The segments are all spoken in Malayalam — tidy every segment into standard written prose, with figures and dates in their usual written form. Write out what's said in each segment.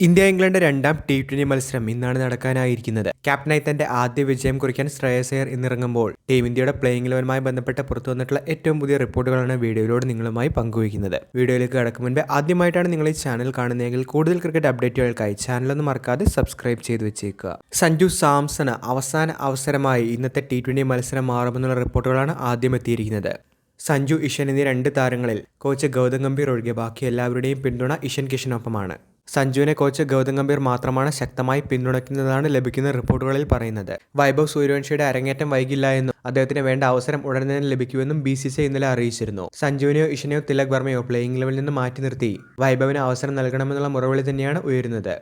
ഇന്ത്യ ഇംഗ്ലണ്ട് രണ്ടാം T20 മത്സരം ഇന്നാണ് നടക്കാനായിരിക്കുന്നത്. ക്യാപ്റ്റനായി തന്റെ ആദ്യ വിജയം കുറിക്കാൻ ശ്രേയസ് അയ്യർ ഇന്നിറങ്ങുമ്പോൾ ടീം ഇന്ത്യയുടെ പ്ലേയിങ് ഇലവനുമായി ബന്ധപ്പെട്ട് പുറത്തു വന്നിട്ടുള്ള ഏറ്റവും പുതിയ റിപ്പോർട്ടുകളാണ് വീഡിയോയിലൂടെ നിങ്ങളുമായി പങ്കുവയ്ക്കുന്നത്. വീഡിയോയിലേക്ക് കടക്കും മുൻപ് ആദ്യമായിട്ടാണ് നിങ്ങൾ ഈ ചാനൽ കാണുന്നതെങ്കിൽ കൂടുതൽ ക്രിക്കറ്റ് അപ്ഡേറ്റുകൾക്കായി ചാനലൊന്നും മറക്കാതെ സബ്സ്ക്രൈബ് ചെയ്ത് വെച്ചേക്കുക. സഞ്ജു സാംസണ് അവസാന അവസരമായി ഇന്നത്തെ T20 മത്സരം മാറുമെന്നുള്ള റിപ്പോർട്ടുകളാണ് ആദ്യം എത്തിയിരിക്കുന്നത്. സഞ്ജു, ഇഷൻ എന്നീ രണ്ട് താരങ്ങളിൽ കോച്ച് ഗൗതം ഗംഭീർ ഒഴികെ ബാക്കി എല്ലാവരുടെയും പിന്തുണ ഇഷൻ കിഷനൊപ്പമാണ്. സഞ്ജുവിനെ കോച്ച് ഗൗതം ഗംഭീർ മാത്രമാണ് ശക്തമായി പിന്തുണയ്ക്കുന്നതാണ് ലഭിക്കുന്ന റിപ്പോർട്ടുകളിൽ പറയുന്നത്. വൈഭവ് സൂര്യവംശിയുടെ അരങ്ങേറ്റം വൈകില്ല എന്നും അദ്ദേഹത്തിന് വേണ്ട അവസരം ഉടൻ തന്നെ ലഭിക്കുമെന്നും BCCI ഇന്നലെ അറിയിച്ചിരുന്നു. സഞ്ജുവിനെയോ ഇഷനെയോ തിലക് വർമ്മയോ പ്ലേയിങ് ഇലവനിൽ നിന്ന് മാറ്റി നിർത്തി വൈഭവിന് അവസരം നൽകണമെന്നുള്ള മുറവിളി തന്നെയാണ് ഉയരുന്നത്.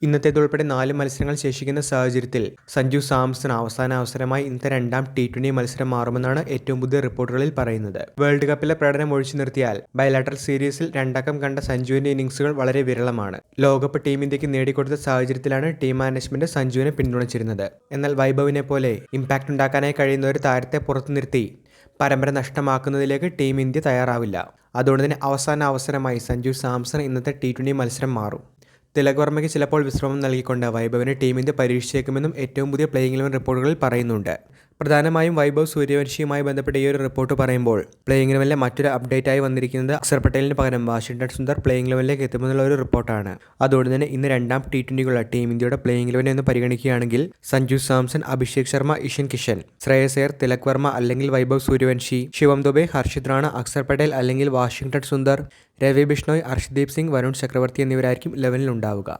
ഇന്നത്തേതുൾപ്പെടെ 4 മത്സരങ്ങൾ ശേഷിക്കുന്ന സാഹചര്യത്തിൽ സഞ്ജു സാംസൺ അവസാന അവസരമായി ഇന്നത്തെ രണ്ടാം T20 മത്സരം മാറുമെന്നാണ് ഏറ്റവും പുതിയ റിപ്പോർട്ടുകളിൽ പറയുന്നത്. വേൾഡ് കപ്പിലെ പ്രകടനം ഒഴിച്ചു നിർത്തിയാൽ ബയലാറ്ററൽ സീരീസിൽ രണ്ടക്കം കണ്ട സഞ്ജുവിന്റെ ഇന്നിംഗ്സുകൾ വളരെ വിരളമാണ്. ലോകകപ്പ് ടീം ഇന്ത്യക്ക് നേടിക്കൊടുത്ത സാഹചര്യത്തിലാണ് ടീം മാനേജ്മെന്റ് സഞ്ജുവിനെ പിന്തുണച്ചിരുന്നത്. എന്നാൽ വൈഭവിനെ പോലെ ഇമ്പാക്ട് ഉണ്ടാക്കാനായി കഴിയുന്ന ഒരു താരത്തെ പുറത്തു നിർത്തി പരമ്പര നഷ്ടമാക്കുന്നതിലേക്ക് ടീം ഇന്ത്യ തയ്യാറാവില്ല. അതുകൊണ്ട് തന്നെ അവസാന അവസരമായി സഞ്ജു സാംസൺ ഇന്നത്തെ T20 മത്സരം മാറും. തിലക് വർമ്മയ്ക്ക് ചിലപ്പോൾ വിശ്രമം നൽകിക്കൊണ്ട് വൈഭവിനെ ടീം ഇന്ത്യ പരീക്ഷിച്ചേക്കുമെന്നും ഏറ്റവും പുതിയ പ്ലേയിങ് ഇലവൻ റിപ്പോർട്ടുകളിൽ പറയുന്നുണ്ട്. പ്രധാനമായും വൈഭവ് സൂര്യവംശിയുമായി ബന്ധപ്പെട്ട ഈ ഒരു റിപ്പോർട്ട് പറയുമ്പോൾ പ്ലേയിങ് ഇലവനിലെ മറ്റൊരു അപ്ഡേറ്റായി വന്നിരിക്കുന്നത് അക്സർ പട്ടേലിന് പകരം വാഷിംഗ്ടൺ സുന്ദർ പ്ലേയിങ് ഇലവനിലേക്ക് എത്തുമെന്നുള്ള ഒരു റിപ്പോർട്ടാണ്. അതുകൊണ്ട് തന്നെ ഇന്ന് രണ്ടാം T20ക്കുള്ള ടീം ഇന്ത്യയുടെ പ്ലേയിങ് ഇലവൻ എന്ന് പരിഗണിക്കുകയാണെങ്കിൽ സഞ്ജു സാംസൺ, അഭിഷേക് ശർമ്മ, ഇഷൻ കിഷൻ, ശ്രേയസ് അയ്യർ, തിലക് വർമ്മ അല്ലെങ്കിൽ വൈഭവ് സൂര്യവംശി, ശിവം ദുബെ, ഹർഷിത് റാണ, അക്സർ പട്ടേൽ അല്ലെങ്കിൽ വാഷിംഗ്ടൺ സുന്ദർ, രവി ബിഷ്ണോയ്, അർഷ്ദീപ് സിംഗ്, വരുൺ ചക്രവർത്തി എന്നിവരായിരിക്കും ഇലവനിൽ ഉണ്ടാവുക.